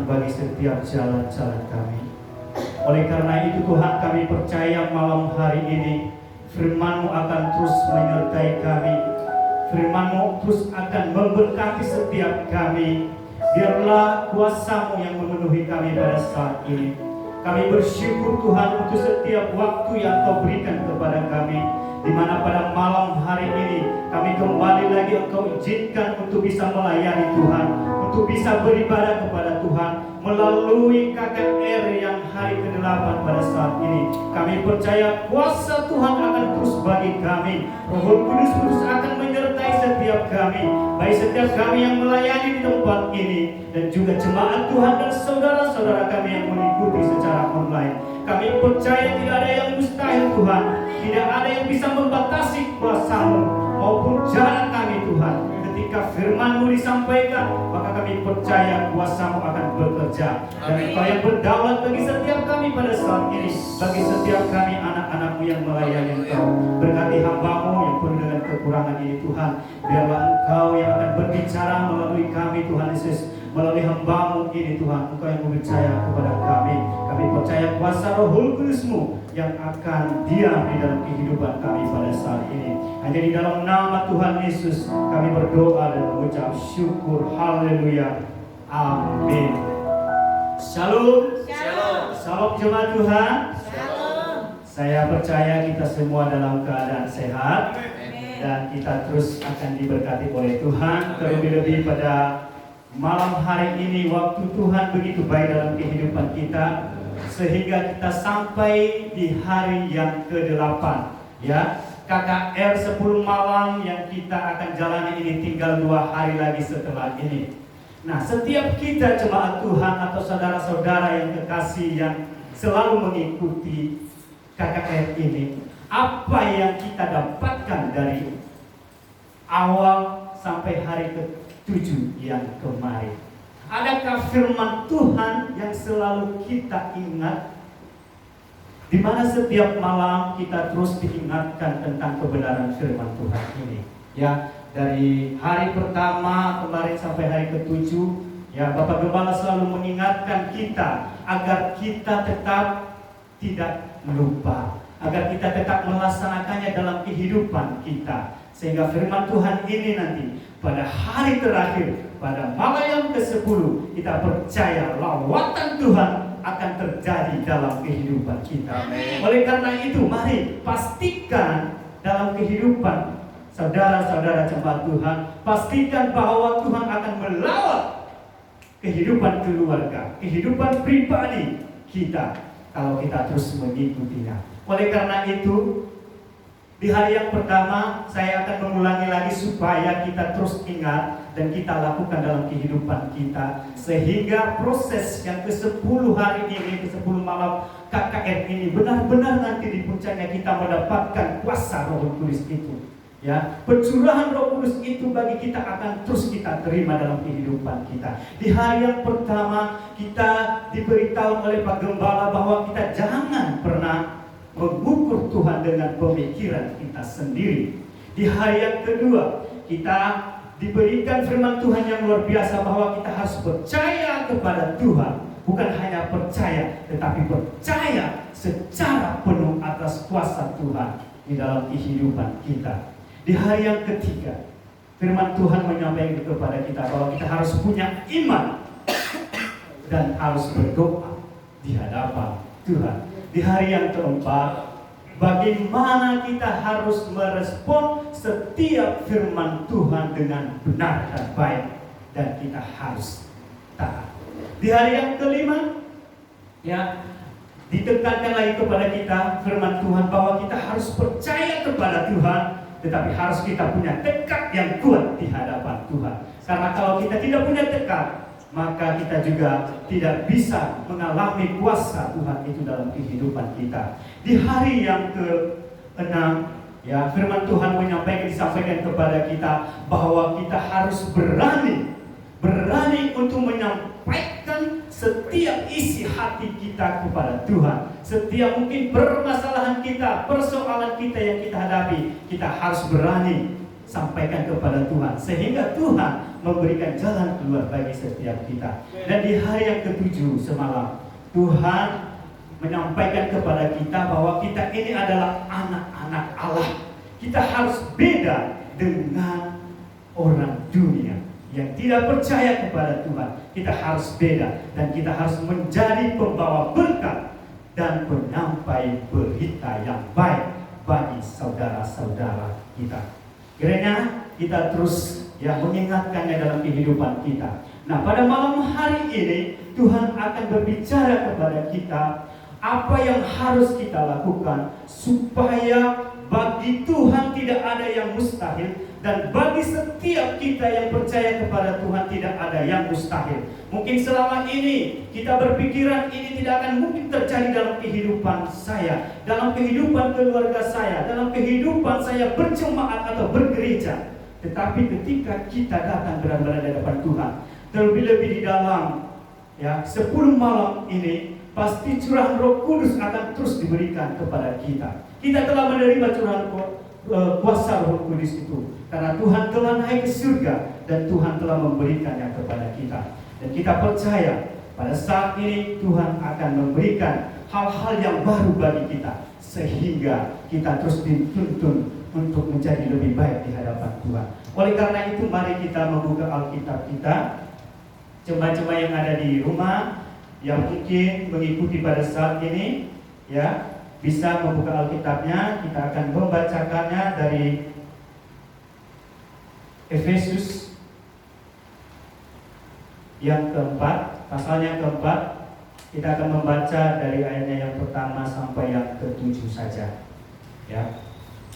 Tuhan bagi setiap jalan-jalan kami. Oleh karena itu Tuhan, kami percaya malam hari ini firman-Mu akan terus menyertai kami. Firman-Mu terus akan memberkati setiap kami. Biarlah kuasa-Mu yang memenuhi kami pada saat ini. Kami bersyukur Tuhan untuk setiap waktu yang Kau berikan kepada kami, di mana pada malam hari ini kami kembali lagi Engkau izinkan untuk bisa melayani Tuhan, untuk bisa beribadah kepada Tuhan melalui KKR yang hari ke-8 pada saat ini. Kami percaya kuasa Tuhan akan terus bagi kami. Roh Kudus terus akan menyertai setiap kami, baik setiap kami yang melayani di tempat ini dan juga jemaat Tuhan dan saudara-saudara kami yang mengikuti secara online. Kami percaya tidak ada yang mustahil Tuhan, tidak ada yang bisa membatasi kuasa-Mu maupun jalan kami Tuhan. Ketika firman-Mu disampaikan, maka kami percaya kuasa-Mu akan bekerja. Dan Engkau yang berdaulat bagi setiap kami pada saat ini, bagi setiap kami anak-anak-Mu yang melayani Engkau. Berkati hamba-Mu yang penuh dengan kekurangan ini Tuhan. Biarlah Engkau yang akan berbicara melalui kami Tuhan Yesus, melalui hamba-Mu ini Tuhan. Engkau yang berbicara kepada kami. Kami percaya kuasa Roh Kudus-Mu yang akan diam di dalam kehidupan kami pada saat ini. Hanya di dalam nama Tuhan Yesus kami berdoa dan mengucap syukur. Haleluya. Amin. Shalom. Shalom. Salam jemaat Tuhan. Shalom. Saya percaya kita semua dalam keadaan sehat dan kita terus akan diberkati oleh Tuhan. Terlebih-lebih pada malam hari ini, waktu Tuhan begitu baik dalam kehidupan kita, sehingga kita sampai di hari yang ke-8, ya. KKR 10 malam yang kita akan jalani ini tinggal 2 hari lagi setelah ini. Nah, setiap kita jemaat Tuhan atau saudara-saudara yang kekasih yang selalu mengikuti KKR ini, apa yang kita dapatkan dari awal sampai hari ke-7 yang kemarin? Adakah firman Tuhan yang selalu kita ingat? Di mana setiap malam kita terus diingatkan tentang kebenaran firman Tuhan ini. Ya, dari hari pertama kemarin sampai hari ke-7, ya, Bapak Gembala selalu mengingatkan kita agar kita tetap tidak melupa, agar kita tetap melaksanakannya dalam kehidupan kita. Sehingga firman Tuhan ini nanti pada hari terakhir, pada malam yang ke-10, kita percaya lawatan Tuhan akan terjadi dalam kehidupan kita. Amin. Oleh karena itu, mari pastikan dalam kehidupan saudara-saudara jemaat Tuhan, pastikan bahwa Tuhan akan melawat kehidupan keluarga, kehidupan pribadi kita kalau kita terus mengikutinya. Oleh karena itu, di hari yang pertama saya akan mengulangi lagi supaya kita terus ingat dan kita lakukan dalam kehidupan kita, sehingga proses yang ke-10 hari ini, ke-10 malam KKR ini benar-benar nanti di puncaknya kita mendapatkan kuasa Roh Kudus itu. Ya, pencurahan Roh Kudus itu bagi kita akan terus kita terima dalam kehidupan kita. Di hari yang pertama kita diberitahu oleh Pak Gembala bahwa kita jangan pernah mengukur Tuhan dengan pemikiran kita sendiri. Di hari yang kedua kita diberikan firman Tuhan yang luar biasa bahwa kita harus percaya kepada Tuhan. Bukan hanya percaya, tetapi percaya secara penuh atas kuasa Tuhan di dalam kehidupan kita. Di hari yang ketiga, firman Tuhan menyampaikan kepada kita bahwa kita harus punya iman dan harus berdoa di hadapan Tuhan. Di hari yang keempat, bagaimana kita harus merespon setiap firman Tuhan dengan benar dan baik, dan kita harus taat. Di hari yang kelima, ya, ditekankan lagi kepada kita firman Tuhan bahwa kita harus percaya kepada Tuhan, tetapi harus kita punya tekad yang kuat di hadapan Tuhan. Karena kalau kita tidak punya tekad, maka kita juga tidak bisa mengalami kuasa Tuhan itu dalam kehidupan kita. Di hari yang ke-6, ya, firman Tuhan disampaikan kepada kita bahwa kita harus berani untuk menyampaikan setiap isi hati kita kepada Tuhan. Setiap mungkin permasalahan kita, persoalan kita yang kita hadapi, kita harus berani sampaikan kepada Tuhan, sehingga Tuhan memberikan jalan keluar bagi setiap kita. Dan di hari yang ke-7 semalam, Tuhan menyampaikan kepada kita bahwa kita ini adalah anak-anak Allah. Kita harus beda dengan orang dunia yang tidak percaya kepada Tuhan. Kita harus beda dan kita harus menjadi pembawa berkat dan penyampai berita yang baik bagi saudara-saudara kita. Kiranya kita terus mengingatkannya dalam kehidupan kita. Nah, pada malam hari ini Tuhan akan berbicara kepada kita apa yang harus kita lakukan supaya bagi Tuhan tidak ada yang mustahil, dan bagi setiap kita yang percaya kepada Tuhan tidak ada yang mustahil. Mungkin selama ini kita berpikiran ini tidak akan mungkin terjadi dalam kehidupan saya, dalam kehidupan keluarga saya, dalam kehidupan saya berjemaat atau bergereja. Tetapi ketika kita datang benar-benar di hadapan Tuhan, terlebih-lebih di dalam 10 malam ini, pasti curahan Roh Kudus akan terus diberikan kepada kita. Kita telah menerima curahan kuasa Roh Kudus itu karena Tuhan telah naik ke surga dan Tuhan telah memberikannya kepada kita. Dan kita percaya pada saat ini Tuhan akan memberikan hal-hal yang baru bagi kita, sehingga kita terus dituntun untuk menjadi lebih baik di hadapan Tuhan. Oleh karena itu, mari kita membuka Alkitab kita. Jemaat-jemaat yang ada di rumah yang mungkin mengikuti pada saat ini, bisa membuka Alkitabnya. Kita akan membacakannya dari Efesus yang keempat, pasalnya keempat. Kita akan membaca dari ayatnya yang pertama sampai yang ke-7 saja.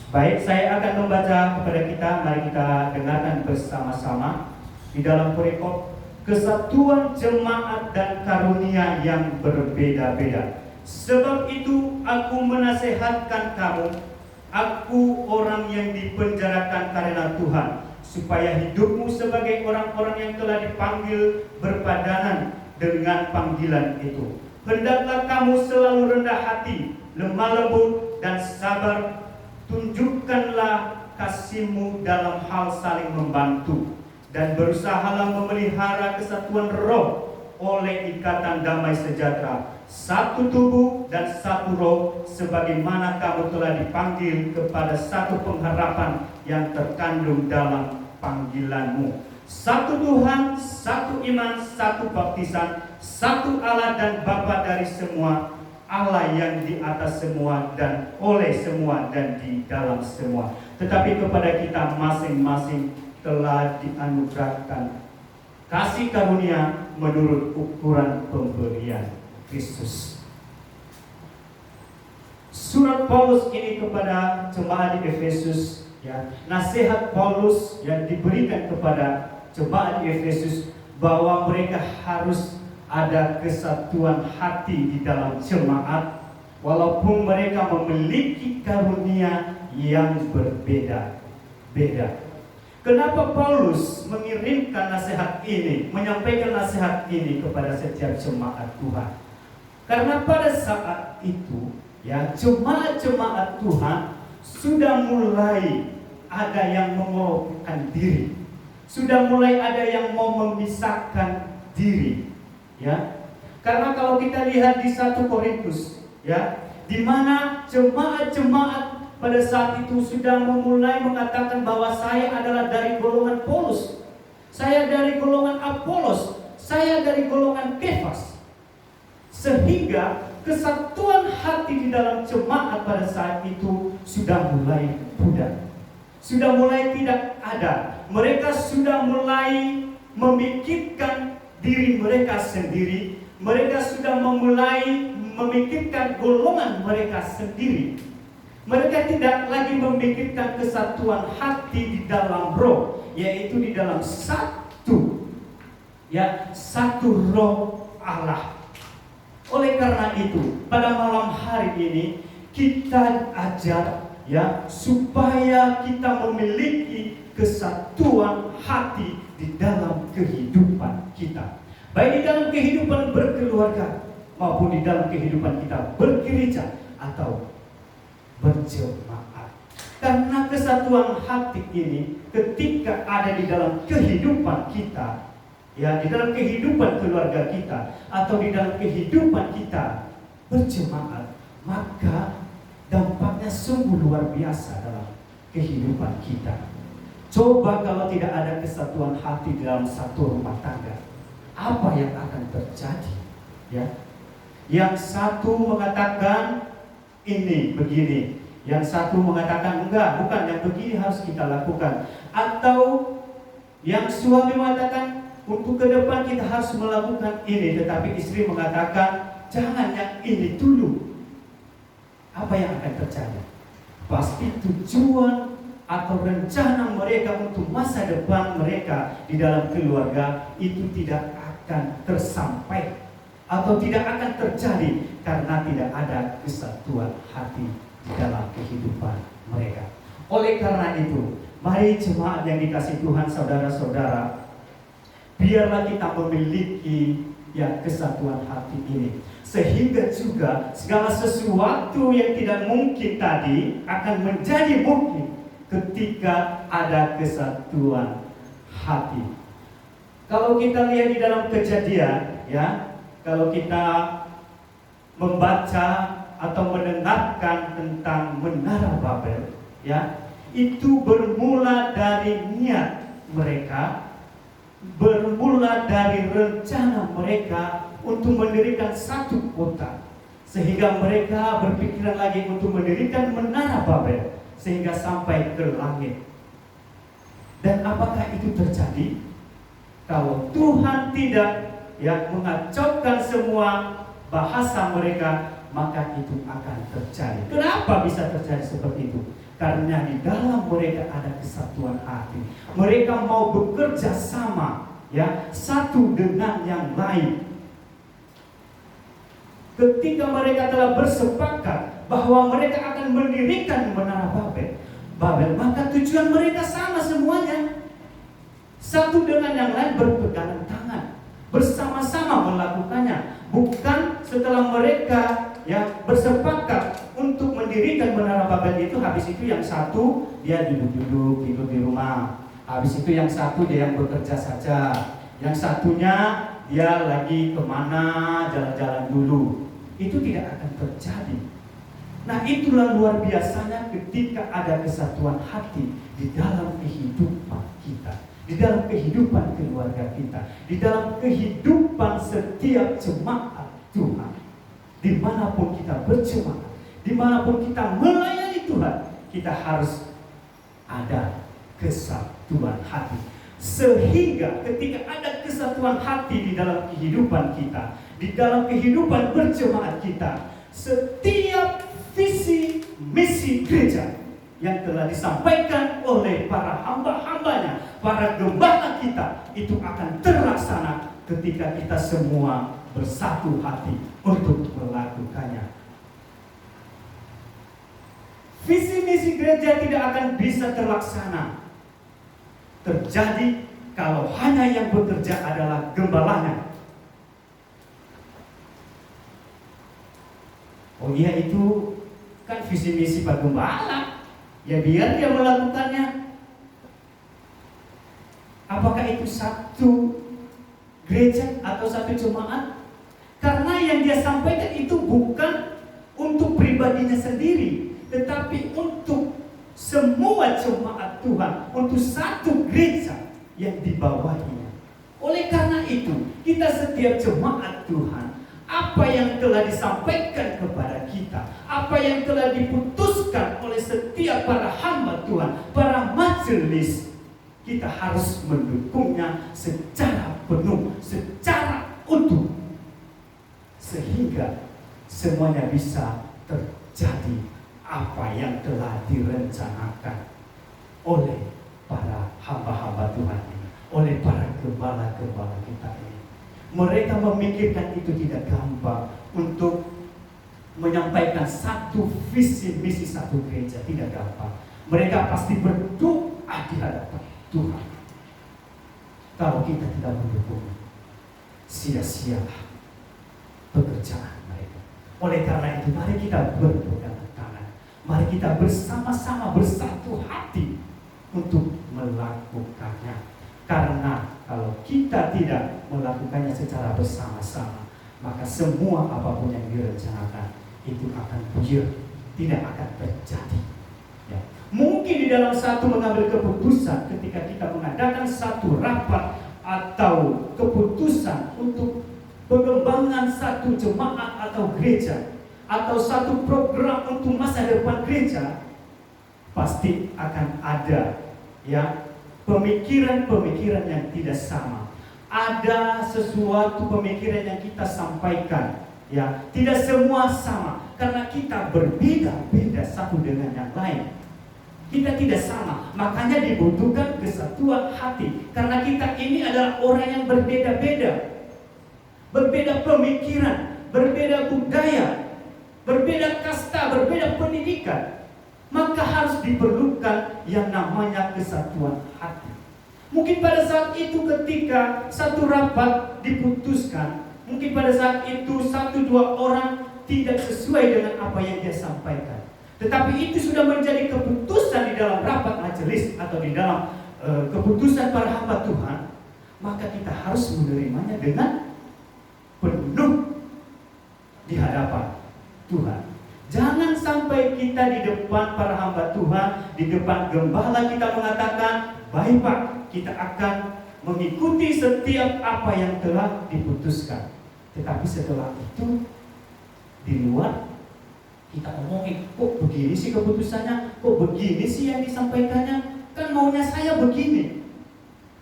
Baik, saya akan membaca kepada kita. Mari kita dengarkan bersama-sama di dalam perikop kesatuan jemaat dan karunia yang berbeda-beda. Sebab itu aku menasehatkan kamu, aku orang yang dipenjarakan karena Tuhan, supaya hidupmu sebagai orang-orang yang telah dipanggil berpadanan dengan panggilan itu. Hendaklah kamu selalu rendah hati, lemah lembut dan sabar. Tunjukkanlah kasihmu dalam hal saling membantu, dan berusahalah memelihara kesatuan roh oleh ikatan damai sejahtera. Satu tubuh dan satu roh, sebagaimana kamu telah dipanggil kepada satu pengharapan yang terkandung dalam panggilanmu. Satu Tuhan, satu iman, satu baptisan, satu Allah dan Bapa dari semua, Allah yang di atas semua dan oleh semua dan di dalam semua. Tetapi kepada kita masing-masing telah dianugerahkan kasih karunia menurut ukuran pemberian Kristus. Surat Paulus ini kepada jemaat di Efesus, nasihat Paulus yang diberikan kepada jemaat di Efesus bahwa mereka harus ada kesatuan hati di dalam jemaat, walaupun mereka memiliki karunia yang berbeda-beda. Kenapa Paulus mengirimkan nasihat ini, menyampaikan nasihat ini kepada setiap jemaat Tuhan? Karena pada saat itu, jemaat-jemaat Tuhan sudah mulai ada yang mengolokkan diri, sudah mulai ada yang mau memisahkan diri. Karena kalau kita lihat di 1 Korintus, di mana jemaat-jemaat pada saat itu sudah memulai mengatakan bahwa saya adalah dari golongan Paulus, saya dari golongan Apolos, saya dari golongan Kefas. Sehingga kesatuan hati di dalam jemaat pada saat itu sudah mulai pudar, sudah mulai tidak ada. Mereka sudah mulai memikirkan diri mereka sendiri. Mereka sudah memulai memikirkan golongan mereka sendiri. Mereka tidak lagi memikirkan kesatuan hati di dalam roh, yaitu di dalam satu roh Allah. Oleh karena itu, pada malam hari ini kita ajar supaya kita memiliki kesatuan hati di dalam kehidupan kita, baik di dalam kehidupan berkeluarga maupun di dalam kehidupan kita bergereja atau berjemaat. Karena kesatuan hati ini ketika ada di dalam kehidupan kita, ya, di dalam kehidupan keluarga kita atau di dalam kehidupan kita berjemaat, maka dampaknya sungguh luar biasa dalam kehidupan kita. Coba kalau tidak ada kesatuan hati di dalam satu rumah tangga, apa yang akan terjadi? Ya, yang satu mengatakan ini begini, yang satu mengatakan enggak, bukan, yang begini harus kita lakukan. Atau yang suami mengatakan untuk ke depan kita harus melakukan ini, tetapi istri mengatakan jangan, yang ini dulu. Apa yang akan terjadi? Pasti tujuan atau rencana mereka untuk masa depan mereka di dalam keluarga itu tidak akan tersampai atau tidak akan terjadi karena tidak ada kesatuan hati di dalam kehidupan mereka. Oleh karena itu, mari jemaat yang dikasihi Tuhan, saudara-saudara, biarlah kita memiliki yang kesatuan hati ini, sehingga juga segala sesuatu yang tidak mungkin tadi akan menjadi mungkin ketika ada kesatuan hati. Kalau kita lihat di dalam Kejadian, ya, kalau kita membaca atau mendengarkan tentang Menara Babel, ya, itu bermula dari niat mereka, bermula dari rencana mereka untuk mendirikan satu kota, sehingga mereka berpikiran lagi untuk mendirikan Menara Babel sehingga sampai ke langit. Dan apakah itu terjadi? Kalau Tuhan tidak, ya, mengacaukan semua bahasa mereka, maka itu akan terjadi. Kenapa bisa terjadi seperti itu? Karena di dalam mereka ada kesatuan hati. Mereka mau bekerja sama, ya, satu dengan yang lain. Ketika mereka telah bersepakat bahwa mereka akan mendirikan Menara Babel, maka tujuan mereka sama semuanya. Satu dengan yang lain berpegangan tangan, bersama-sama melakukannya. Bukan setelah mereka, ya, bersepakat untuk mendirikan Menara Babel itu, habis itu yang satu dia duduk-duduk tidur di rumah, habis itu yang satu dia yang bekerja saja, yang satunya dia lagi kemana jalan-jalan dulu. Itu tidak akan terjadi. Nah, itulah luar biasanya ketika ada kesatuan hati di dalam kehidupan kita, di dalam kehidupan keluarga kita, di dalam kehidupan setiap jemaat Tuhan. Dimanapun kita berjemaat, dimanapun kita melayani Tuhan, kita harus ada kesatuan hati. Sehingga ketika ada kesatuan hati di dalam kehidupan kita, di dalam kehidupan berjemaat kita, setiap visi misi gereja yang telah disampaikan oleh para hamba-hambanya, para gembala kita, itu akan terlaksana ketika kita semua bersatu hati untuk melakukannya. Visi misi gereja tidak akan bisa terlaksana terjadi kalau hanya yang bekerja adalah gembalanya. Oh iya, itu kan visi misi Pak Gembala, ya biar dia melakukannya. Apakah itu satu gereja atau satu jemaat? Karena yang dia sampaikan itu bukan untuk pribadinya sendiri, tetapi untuk semua jemaat Tuhan, untuk satu gereja yang dibawahinya. Oleh karena itu, kita setiap jemaat Tuhan, apa yang telah disampaikan kepada kita, apa yang telah diputuskan oleh setiap para hamba Tuhan, para majelis, kita harus mendukungnya secara penuh, secara utuh, sehingga semuanya bisa terjadi apa yang telah direncanakan oleh para hamba-hamba Tuhan ini, oleh para gembala-gembala kita ini. Mereka memikirkan itu tidak gampang untuk menyampaikan satu visi misi satu gereja, tidak gampang. Mereka pasti berdoa di hadapan Tuhan. Kalau kita tidak mendukung, sia-sialah pekerjaan mereka. Oleh karena itu, mari kita berpegangan tangan. Mari kita bersama-sama bersatu hati untuk melakukannya. Karena kalau kita tidak melakukannya secara bersama-sama, maka semua apapun yang direncanakan itu akan buyar, tidak akan terjadi. Ya. Mungkin di dalam satu mengambil keputusan ketika kita mengadakan satu rapat atau keputusan untuk pengembangan satu jemaat atau gereja atau satu program untuk masa depan gereja, pasti akan ada ya pemikiran-pemikiran yang tidak sama. Ada sesuatu pemikiran yang kita sampaikan, ya, tidak semua sama karena kita berbeda-beda satu dengan yang lain. Kita tidak sama, makanya dibutuhkan kesatuan hati karena kita ini adalah orang yang berbeda-beda. Berbeda pemikiran, berbeda budaya, berbeda kasta, berbeda pendidikan. Maka harus diperlukan yang namanya kesatuan hati. Mungkin pada saat itu ketika satu rapat diputuskan, mungkin pada saat itu 1-2 orang tidak sesuai dengan apa yang dia sampaikan. Tetapi itu sudah menjadi keputusan di dalam rapat majelis atau di dalam keputusan para hamba Tuhan. Maka kita harus menerimanya dengan penuh di hadapan Tuhan. Jangan sampai kita di depan para hamba Tuhan, di depan gembala kita mengatakan, baik Pak, kita akan mengikuti setiap apa yang telah diputuskan. Tetapi setelah itu di luar kita omongin, kok begini sih keputusannya, kok begini sih yang disampaikannya, kan maunya saya begini.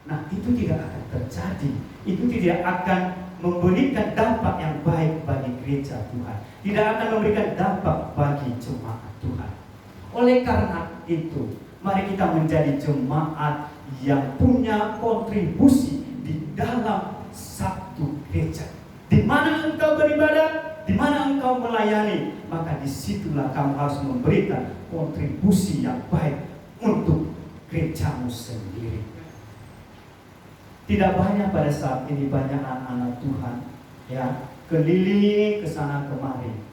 Nah, itu tidak akan terjadi. Itu tidak akan memberikan dampak yang baik bagi gereja Tuhan, tidak akan memberikan dampak bagi jemaat Tuhan. Oleh karena itu, mari kita menjadi jemaat yang punya kontribusi di dalam satu gereja. Di mana engkau beribadah, di mana engkau melayani, maka disitulah kamu harus memberikan kontribusi yang baik untuk gerejamu sendiri. Tidak banyak pada saat ini banyak anak-anak Tuhan ya keliling ke sana kemari.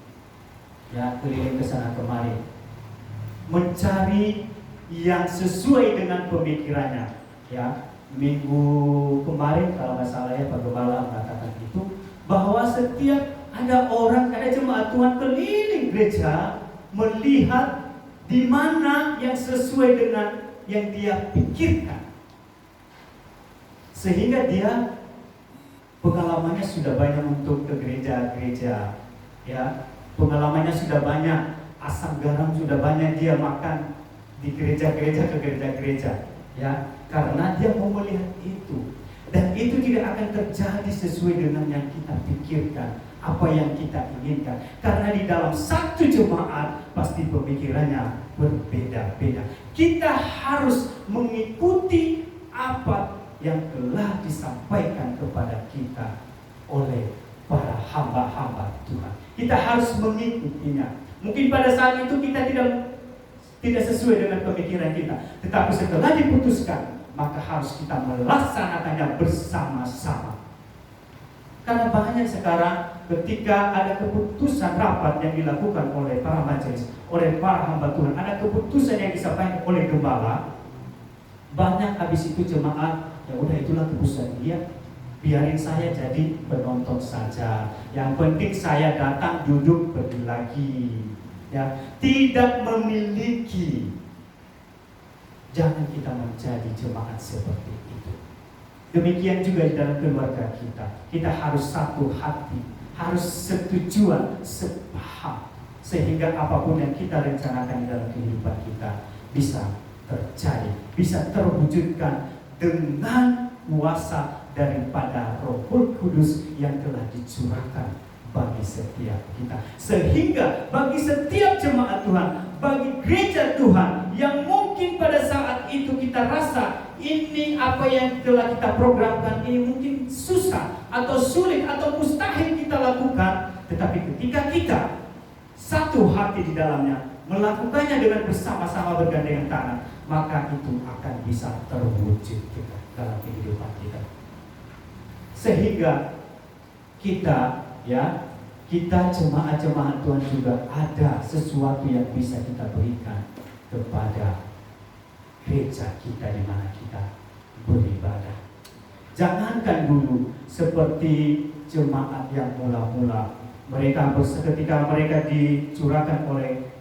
Ya, keliling ke sana kemari mencari yang sesuai dengan pemikirannya. Ya, minggu kemarin kalau nggak salah ya Pak Gembala mengatakan itu bahwa setiap ada jemaat Tuhan keliling gereja melihat di mana yang sesuai dengan yang dia pikirkan. Sehingga dia pengalamannya sudah banyak untuk ke gereja-gereja, ya, pengalamannya sudah banyak, asam garam sudah banyak dia makan di gereja-gereja ke gereja-gereja, ya, karena dia mau melihat itu. Dan itu tidak akan terjadi sesuai dengan yang kita pikirkan, apa yang kita inginkan. Karena di dalam satu jemaat pasti pemikirannya berbeda-beda. Kita harus mengikuti apa yang telah disampaikan kepada kita oleh para hamba-hamba Tuhan. Kita harus mengikutinya. Mungkin pada saat itu kita tidak sesuai dengan pemikiran kita, tetapi setelah diputuskan, maka harus kita melaksanakannya bersama-sama. Karena banyak sekarang ketika ada keputusan rapat yang dilakukan oleh para majelis, oleh para hamba Tuhan, ada keputusan yang disampaikan oleh gembala, banyak habis itu jemaat, ya udah itulah keputusan dia, biarin saya jadi penonton saja, yang penting saya datang duduk pergi lagi, ya, tidak memiliki. Jangan kita menjadi jemaat seperti itu. Demikian juga di dalam keluarga kita harus satu hati, harus setujuan, sepaham, sehingga apapun yang kita rencanakan di dalam kehidupan kita bisa terjadi, bisa terwujudkan dengan kuasa daripada Roh Kudus yang telah dicurahkan bagi setiap kita. Sehingga bagi setiap jemaat Tuhan, bagi gereja Tuhan yang mungkin pada saat itu kita rasa ini apa yang telah kita programkan ini mungkin susah atau sulit atau mustahil kita lakukan, tetapi ketika kita satu hati di dalamnya, melakukannya dengan bersama-sama bergandengan tangan, maka itu akan bisa terwujud kita dalam kehidupan kita. Sehingga kita ya kita jemaat-jemaat Tuhan juga ada sesuatu yang bisa kita berikan kepada gereja kita di mana kita beribadah. Jangankan dulu seperti jemaat yang mula-mula, ketika mereka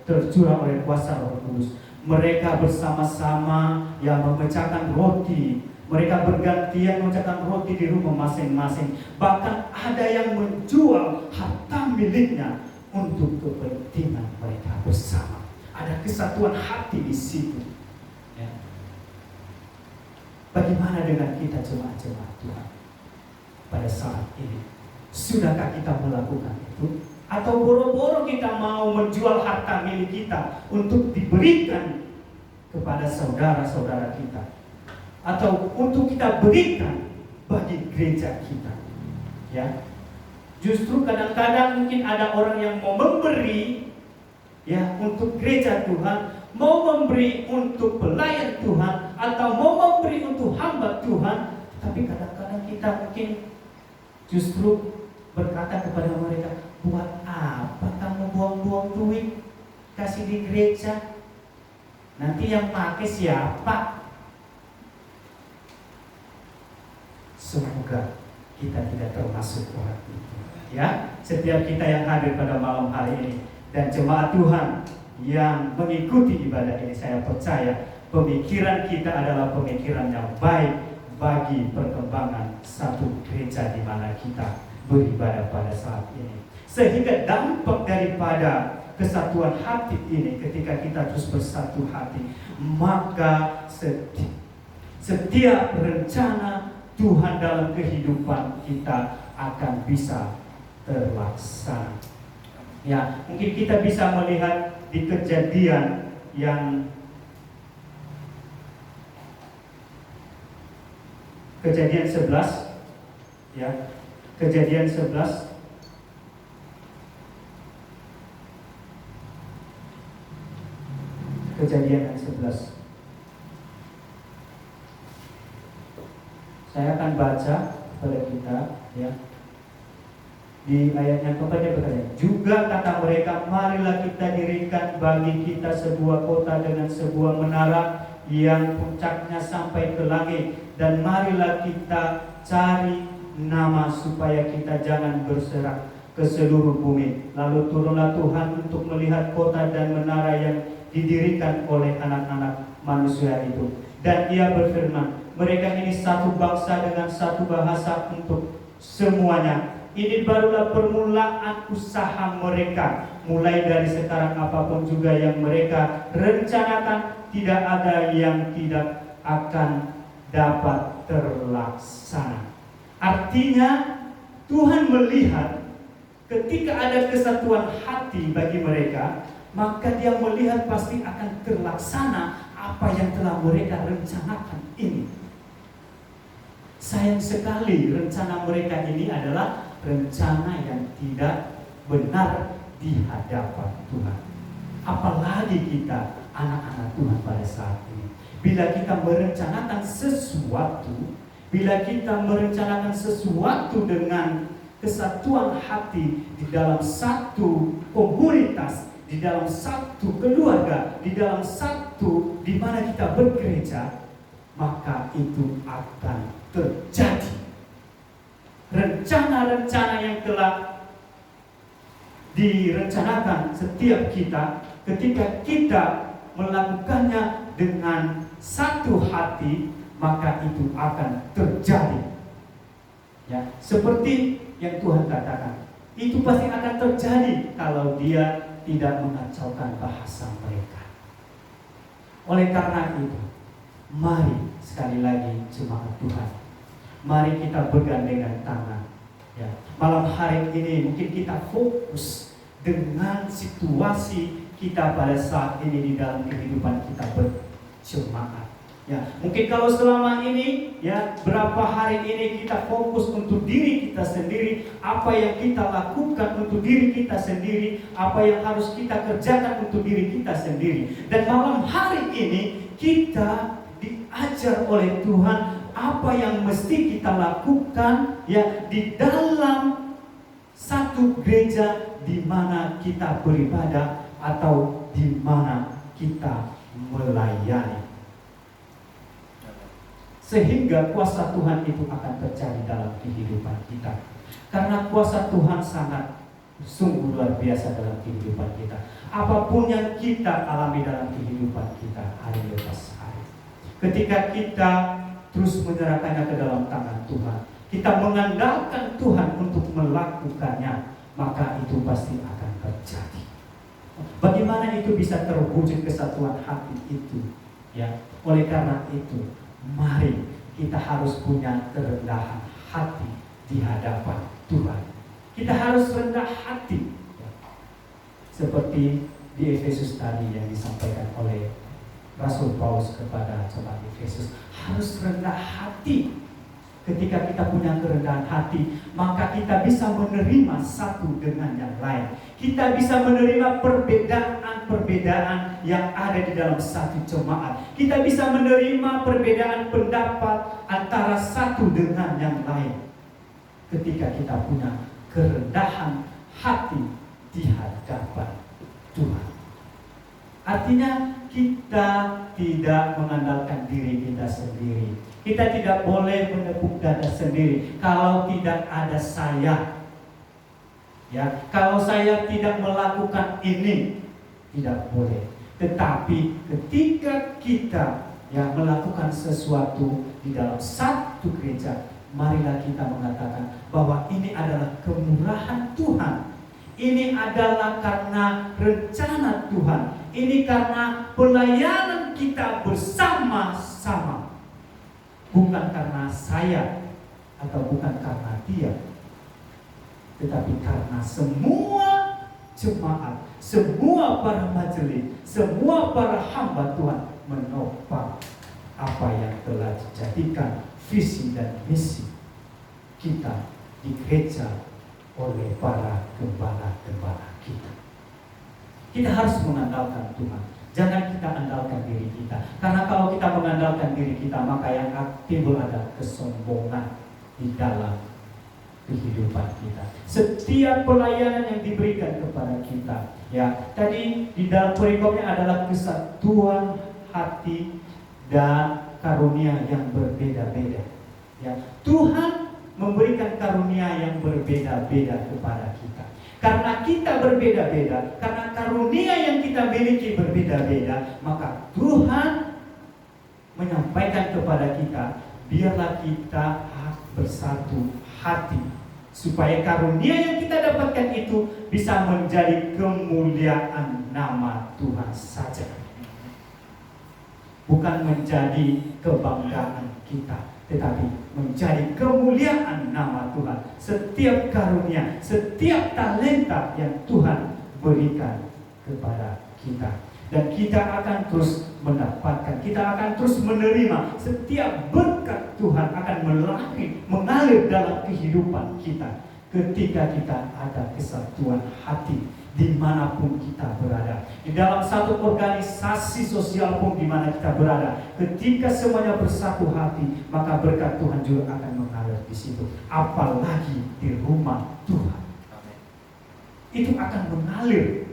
tercurah oleh kuasa Roh Kudus, mereka bersama-sama yang memecahkan roti. Mereka bergantian memecahkan roti di rumah masing-masing. Bahkan ada yang menjual harta miliknya untuk kepentingan mereka bersama. Ada kesatuan hati di situ. Ya. Bagaimana dengan kita jemaat-jemaat Tuhan pada saat ini? Sudahkah kita melakukan itu? Atau boro-boro kita mau menjual harta milik kita untuk diberikan kepada saudara-saudara kita, atau untuk kita berikan bagi gereja kita? Ya, justru kadang-kadang mungkin ada orang yang mau memberi ya untuk gereja Tuhan, mau memberi untuk pelayan Tuhan, atau mau memberi untuk hamba Tuhan, tapi kadang-kadang kita mungkin justru berkata kepada mereka, buat apa kamu buang-buang duit kasih di gereja? Nanti yang pakai siapa? Semoga kita tidak termasuk orang itu. Ya, setiap kita yang hadir pada malam hari ini dan jemaat Tuhan yang mengikuti ibadah ini, saya percaya pemikiran kita adalah pemikiran yang baik bagi perkembangan satu gereja di mana kita beribadah pada saat ini. Sehingga dampak daripada kesatuan hati ini, ketika kita terus bersatu hati, maka setiap rencana Tuhan dalam kehidupan kita akan bisa terlaksana. Ya, mungkin kita bisa melihat di Kejadian yang Kejadian 11, ya, Kejadian 11. Kejadian yang 11. Saya akan baca kepada kita, ya. Di ayat yang keempatnya berkata, juga kata mereka, marilah kita dirikan bagi kita sebuah kota dengan sebuah menara yang puncaknya sampai ke langit, dan marilah kita cari nama supaya kita jangan berserak ke seluruh bumi. Lalu turunlah Tuhan untuk melihat kota dan menara yang didirikan oleh anak-anak manusia itu. Dan ia berfirman, mereka ini satu bangsa dengan satu bahasa untuk semuanya. Ini barulah permulaan usaha mereka. Mulai dari sekarang apapun juga yang mereka rencanakan, tidak ada yang tidak akan dapat terlaksana. Artinya Tuhan melihat ketika ada kesatuan hati bagi mereka, maka Dia melihat pasti akan terlaksana apa yang telah mereka rencanakan ini. Sayang sekali rencana mereka ini adalah rencana yang tidak benar di hadapan Tuhan. Apalagi kita anak-anak Tuhan pada saat ini. Bila kita merencanakan sesuatu, bila kita merencanakan sesuatu dengan kesatuan hati di dalam satu komunitas, di dalam satu keluarga, di dalam satu di mana kita bergereja, maka itu akan terjadi. Rencana-rencana yang telah direncanakan setiap kita, ketika kita melakukannya dengan satu hati, maka itu akan terjadi. Ya, seperti yang Tuhan katakan, itu pasti akan terjadi kalau Dia tidak mengacaukan bahasa mereka. Oleh karena itu, mari sekali lagi jemaat Tuhan, mari kita bergandengan tangan. Ya, malam hari ini mungkin kita fokus dengan situasi kita pada saat ini di dalam kehidupan kita berjemaat. Ya, mungkin kalau selama ini, ya, berapa hari ini kita fokus untuk diri kita sendiri, apa yang kita lakukan untuk diri kita sendiri, apa yang harus kita kerjakan untuk diri kita sendiri. Dan malam hari ini kita diajar oleh Tuhan apa yang mesti kita lakukan, ya, di dalam Satu gereja di mana kita beribadah atau di mana kita melayani. Sehingga kuasa Tuhan itu akan terjadi dalam kehidupan kita. Karena kuasa Tuhan sangat sungguh luar biasa dalam kehidupan kita. Apapun yang kita alami dalam kehidupan kita hari lepas hari, ketika kita terus menyerahkannya ke dalam tangan Tuhan, kita mengandalkan Tuhan untuk melakukannya, maka itu pasti akan terjadi. Bagaimana itu bisa terwujud kesatuan hati itu? Ya, oleh karena itu, mari kita harus punya kerendahan hati di hadapan Tuhan. Kita harus rendah hati, seperti di Efesus tadi yang disampaikan oleh Rasul Paulus kepada jemaat Efesus. Harus rendah hati. Ketika kita punya kerendahan hati, maka kita bisa menerima satu dengan yang lain. Kita bisa menerima perbedaan-perbedaan yang ada di dalam satu jemaat. Kita bisa menerima perbedaan pendapat antara satu dengan yang lain. Ketika kita punya kerendahan hati di hadapan Tuhan. Artinya kita tidak mengandalkan diri kita sendiri. Kita tidak boleh menepuk dada sendiri. Kalau tidak ada saya, ya, kalau saya tidak melakukan ini, tidak boleh. Tetapi ketika kita yang melakukan sesuatu di dalam satu gereja, marilah kita mengatakan bahwa ini adalah kemurahan Tuhan. Ini adalah karena rencana Tuhan. Ini karena pelayanan kita bersama-sama. Bukan karena saya atau bukan karena dia, tetapi karena semua jemaat, semua para majelis, semua para hamba Tuhan menopang apa yang telah dijadikan visi dan misi kita di gereja oleh para gembala-gembala kita. Kita harus mengandalkan Tuhan. Jangan kita andalkan diri kita. Karena kalau kita mengandalkan diri kita, maka yang timbul ada kesombongan di dalam kehidupan kita. Setiap pelayanan yang diberikan kepada kita, ya, tadi di dalam perikopnya adalah kesatuan hati dan karunia yang berbeda-beda. Ya, Tuhan memberikan karunia yang berbeda-beda kepada kita. Karena kita berbeda-beda, karena karunia yang kita miliki berbeda-beda, maka Tuhan menyampaikan kepada kita, biarlah kita bersatu hati, supaya karunia yang kita dapatkan itu bisa menjadi kemuliaan nama Tuhan saja, bukan menjadi kebanggaan kita, tetapi menjadi kemuliaan nama Tuhan. Setiap karunia, setiap talenta yang Tuhan berikan kepada kita, dan kita akan terus mendapatkan, kita akan terus menerima. Setiap berkat Tuhan akan mengalir dalam kehidupan kita ketika kita ada kesatuan hati dimanapun kita berada. Di dalam satu organisasi sosial pun dimana kita berada, ketika semuanya bersatu hati, maka berkat Tuhan juga akan mengalir di situ. Apalagi di rumah Tuhan, itu akan mengalir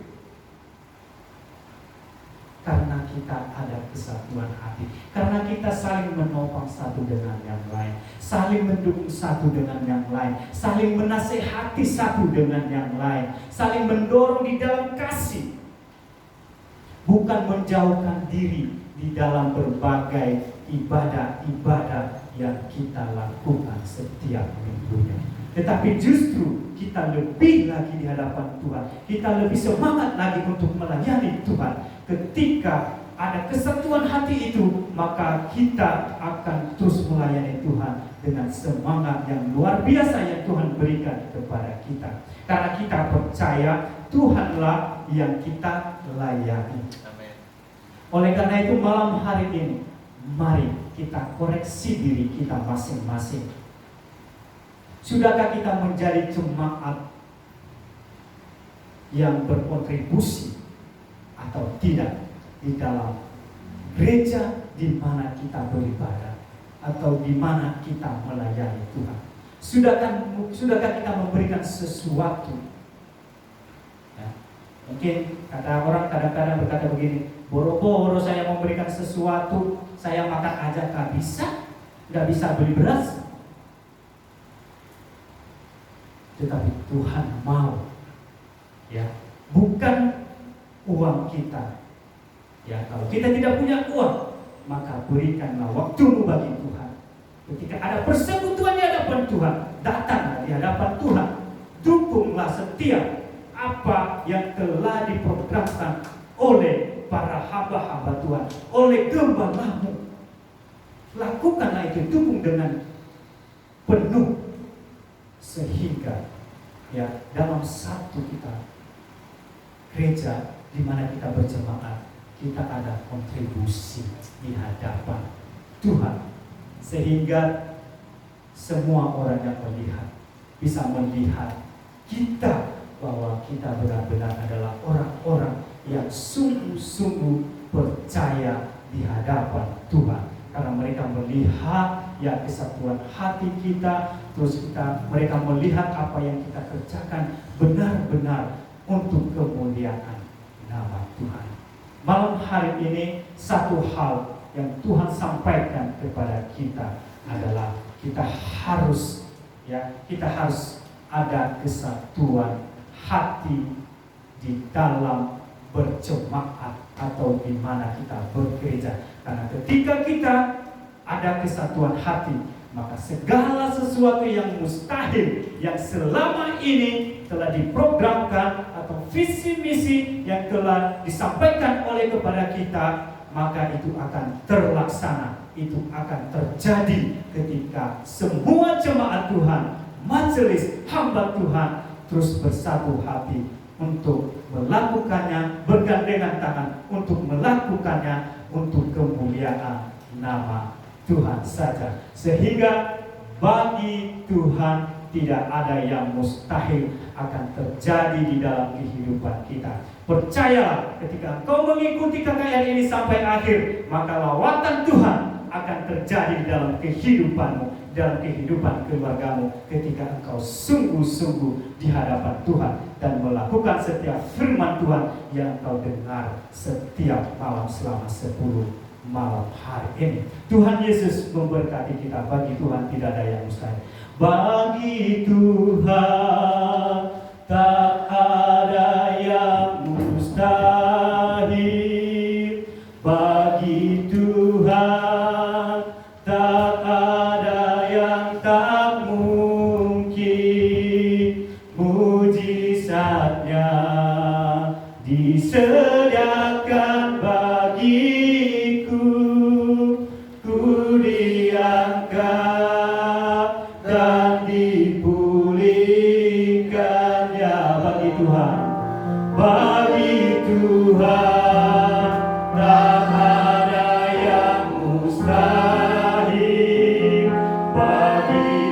karena kita ada kesatuan hati, karena kita saling menopang satu dengan yang lain, saling mendukung satu dengan yang lain, saling menasehati satu dengan yang lain, saling mendorong di dalam kasih, bukan menjauhkan diri di dalam berbagai ibadah-ibadah yang kita lakukan setiap minggunya. Tetapi justru kita lebih lagi di hadapan Tuhan, kita lebih semangat lagi untuk melayani Tuhan. Ketika ada kesatuan hati itu, maka kita akan terus melayani Tuhan dengan semangat yang luar biasa yang Tuhan berikan kepada kita. Karena kita percaya Tuhanlah yang kita layani. Amen. Oleh karena itu malam hari ini, mari kita koreksi diri kita masing-masing. Sudahkah kita menjadi jemaat yang berkontribusi atau tidak di dalam gereja di mana kita beribadah atau di mana kita melayani Tuhan? Sudahkah kita memberikan sesuatu? Ya. Mungkin kata orang kadang-kadang berkata begini, boro-boro saya memberikan sesuatu, saya makan aja nggak bisa beli beras. Tetapi Tuhan mau, ya, bukan uang kita. Ya, kalau kita tidak punya uang, maka berikanlah waktumu bagi Tuhan. Ketika ada persekutuan di hadapan Tuhan, datanglah di hadapan Tuhan. Dukunglah setiap apa yang telah diprogramkan oleh para hamba-hamba Tuhan, oleh gembalamu. Lakukanlah itu, dukung dengan penuh, sehingga ya dalam satu kita gereja di mana kita berjemaat, kita ada kontribusi di hadapan Tuhan, sehingga semua orang yang melihat bisa melihat kita bahwa kita benar-benar adalah orang-orang yang sungguh-sungguh percaya di hadapan Tuhan, karena mereka melihat ya kesatuan hati kita, terus mereka melihat apa yang kita kerjakan benar-benar untuk kemuliaan nama Tuhan. Malam hari ini satu hal yang Tuhan sampaikan kepada kita adalah kita harus ada kesatuan hati di dalam berjemaat atau di mana kita bergereja. Karena ketika kita ada kesatuan hati, maka segala sesuatu yang mustahil yang selama ini telah diprogramkan atau visi misi yang telah disampaikan oleh kepada kita, maka itu akan terlaksana, itu akan terjadi ketika semua jemaat Tuhan, majelis hamba Tuhan terus bersatu hati untuk melakukannya, bergandengan tangan untuk melakukannya untuk kemuliaan nama Tuhan saja. Sehingga bagi Tuhan tidak ada yang mustahil akan terjadi di dalam kehidupan kita. Percayalah, ketika engkau mengikuti KKR ini sampai akhir, maka lawatan Tuhan akan terjadi di dalam kehidupanmu, dalam kehidupan keluargamu, ketika engkau sungguh-sungguh di hadapan Tuhan dan melakukan setiap firman Tuhan yang engkau dengar setiap malam selama 10 malam hari ini. Tuhan Yesus memberkati kita. Bagi Tuhan tidak ada yang mustahil. Bagi Tuhan tak ada yang mustahil. Bagi Tuhan tak ada yang tak mungkin. Mujizatnya disediakan bagiku, ku diangkat dan dipulihkannya. Bagi Tuhan, bagi Tuhan